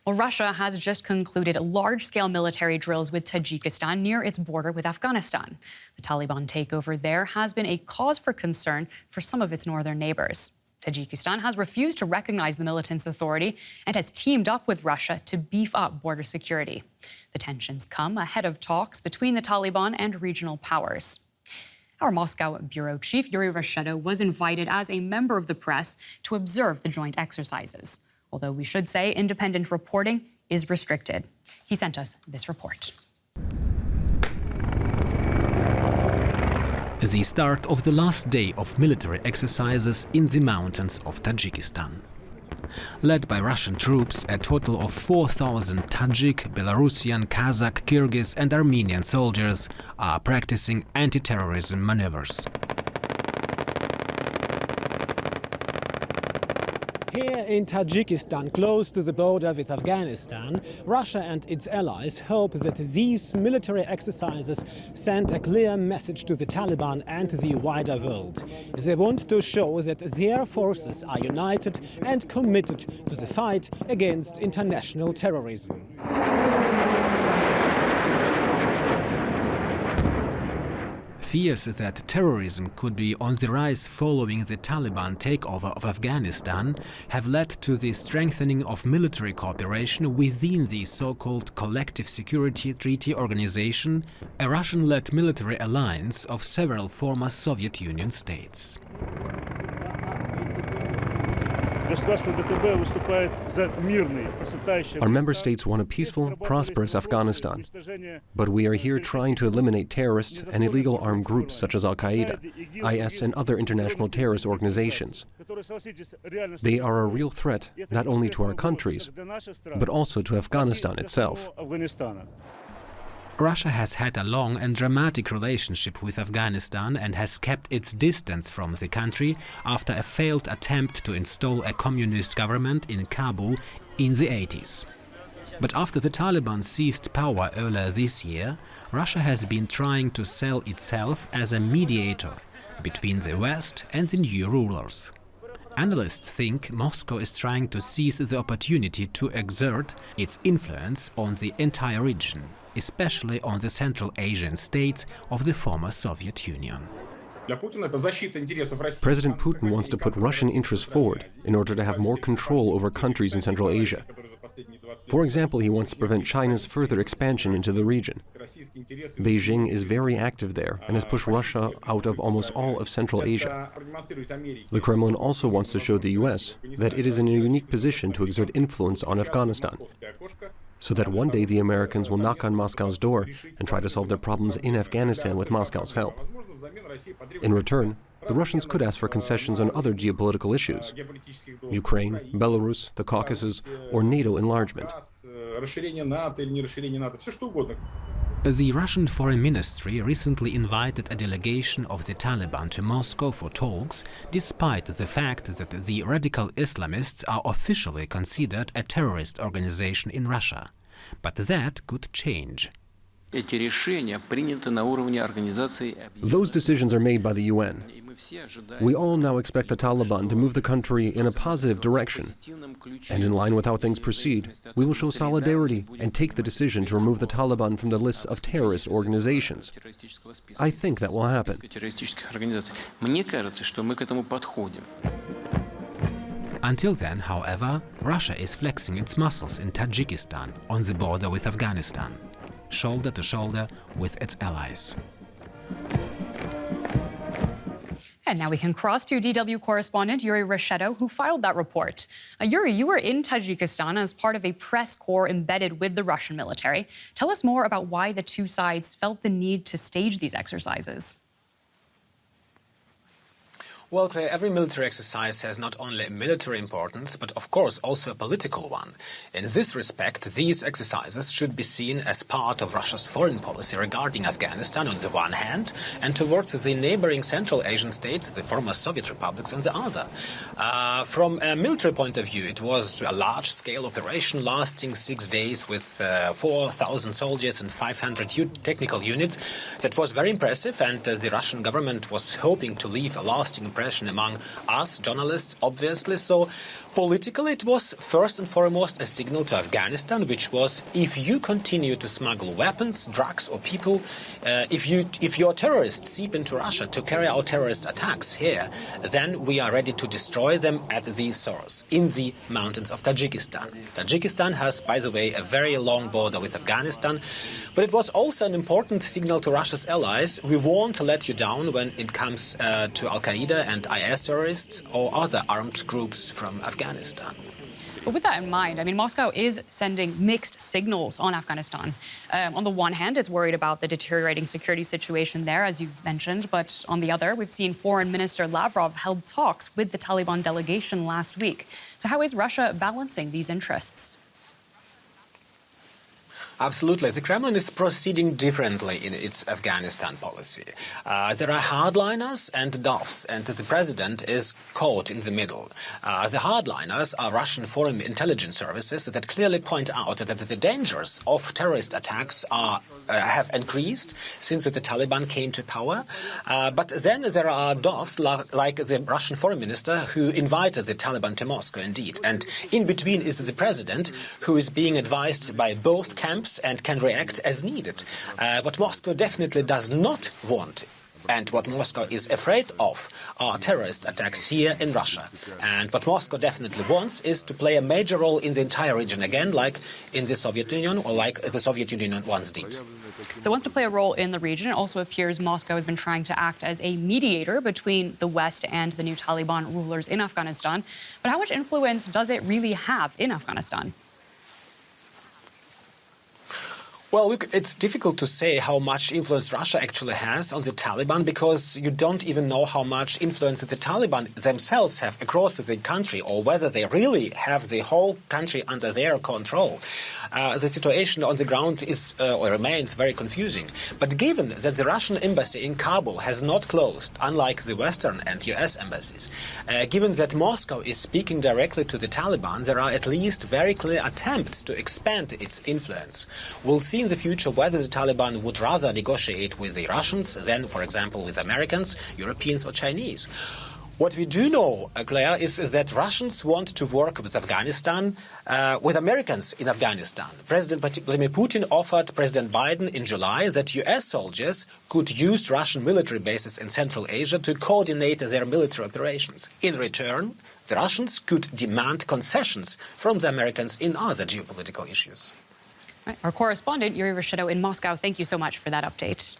Well, Russia has just concluded large-scale military drills with Tajikistan near its border with Afghanistan. The Taliban takeover there has been a cause for concern for some of its northern neighbors. Tajikistan has refused to recognize the militants' authority and has teamed up with Russia to beef up border security. The tensions come ahead of talks between the Taliban and regional powers. Our Moscow bureau chief, Juri Rescheto, was invited as a member of the press to observe the joint exercises. Although we should say independent reporting is restricted. He sent us this report. The start of the last day of military exercises in the mountains of Tajikistan. Led by Russian troops, a total of 4,000 Tajik, Belarusian, Kazakh, Kyrgyz and Armenian soldiers are practicing anti-terrorism maneuvers. Here in Tajikistan, close to the border with Afghanistan, Russia and its allies hope that these military exercises send a clear message to the Taliban and the wider world. They want to show that their forces are united and committed to the fight against international terrorism. Fears that terrorism could be on the rise following the Taliban takeover of Afghanistan have led to the strengthening of military cooperation within the so-called Collective Security Treaty Organization, a Russian-led military alliance of several former Soviet Union states. Our member states want a peaceful, prosperous Afghanistan. But we are here trying to eliminate terrorists and illegal armed groups such as Al-Qaeda, IS and other international terrorist organizations. They are a real threat not only to our countries, but also to Afghanistan itself. Russia has had a long and dramatic relationship with Afghanistan and has kept its distance from the country after a failed attempt to install a communist government in Kabul in the 80s. But after the Taliban seized power earlier this year, Russia has been trying to sell itself as a mediator between the West and the new rulers. Analysts think Moscow is trying to seize the opportunity to exert its influence on the entire region, especially on the Central Asian states of the former Soviet Union. President Putin wants to put Russian interests forward in order to have more control over countries in Central Asia. For example, he wants to prevent China's further expansion into the region. Beijing is very active there and has pushed Russia out of almost all of Central Asia. The Kremlin also wants to show the US that it is in a unique position to exert influence on Afghanistan, so that one day the Americans will knock on Moscow's door and try to solve their problems in Afghanistan with Moscow's help. In return, the Russians could ask for concessions on other geopolitical issues: Ukraine, Belarus, the Caucasus, or NATO enlargement. The Russian Foreign Ministry recently invited a delegation of the Taliban to Moscow for talks, despite the fact that the radical Islamists are officially considered a terrorist organization in Russia. But that could change. Those decisions are made by the UN. We all now expect the Taliban to move the country in a positive direction. And in line with how things proceed, we will show solidarity and take the decision to remove the Taliban from the list of terrorist organizations. I think that will happen. Until then, however, Russia is flexing its muscles in Tajikistan on the border with Afghanistan, shoulder to shoulder with its allies. And now we can cross to DW correspondent Juri Rescheto, who filed that report. Juri, you were in Tajikistan as part of a press corps embedded with the Russian military. Tell us more about why the two sides felt the need to stage these exercises. Well, Claire, every military exercise has not only a military importance, but of course also a political one. In this respect, these exercises should be seen as part of Russia's foreign policy regarding Afghanistan on the one hand, and towards the neighboring Central Asian states, the former Soviet republics, on the other. From a military point of view, it was a large-scale operation lasting 6 days with 4,000 soldiers and 500 technical units. That was very impressive, and the Russian government was hoping to leave a lasting impression among us, journalists, obviously. So politically, it was first and foremost a signal to Afghanistan, which was, if you continue to smuggle weapons, drugs or people, if your terrorists seep into Russia to carry out terrorist attacks here, then we are ready to destroy them at the source, in the mountains of Tajikistan. Tajikistan has, by the way, a very long border with Afghanistan, but it was also an important signal to Russia's allies: we won't let you down when it comes to Al-Qaeda and IS terrorists or other armed groups from Afghanistan. But with that in mind, I mean, Moscow is sending mixed signals on Afghanistan. On the one hand, it's worried about the deteriorating security situation there, as you've mentioned. But on the other, we've seen Foreign Minister Lavrov held talks with the Taliban delegation last week. So how is Russia balancing these interests? Absolutely. The Kremlin is proceeding differently in its Afghanistan policy. There are hardliners and doves, and the president is caught in the middle. The hardliners are Russian foreign intelligence services that clearly point out that the dangers of terrorist attacks have increased since the Taliban came to power. But then there are doves like the Russian foreign minister who invited the Taliban to Moscow, indeed. And in between is the president, who is being advised by both camps and can react as needed. What Moscow definitely does not want, and what Moscow is afraid of, are terrorist attacks here in Russia. And what Moscow definitely wants is to play a major role in the entire region again, like in the Soviet Union, or like the Soviet Union once did. So it wants to play a role in the region. It also appears Moscow has been trying to act as a mediator between the West and the new Taliban rulers in Afghanistan. But how much influence does it really have in Afghanistan? Well, look, it's difficult to say how much influence Russia actually has on the Taliban, because you don't even know how much influence the Taliban themselves have across the country, or whether they really have the whole country under their control. The situation on the ground is or remains very confusing. But given that the Russian embassy in Kabul has not closed, unlike the Western and US embassies, given that Moscow is speaking directly to the Taliban, there are at least very clear attempts to expand its influence. We'll see in the future whether the Taliban would rather negotiate with the Russians than, for example, with Americans, Europeans or Chinese. What we do know, Claire, is that Russians want to work with Afghanistan, with Americans in Afghanistan. President Vladimir Putin offered President Biden in July that US soldiers could use Russian military bases in Central Asia to coordinate their military operations. In return, the Russians could demand concessions from the Americans in other geopolitical issues. Our correspondent, Juri Rescheto in Moscow, thank you so much for that update.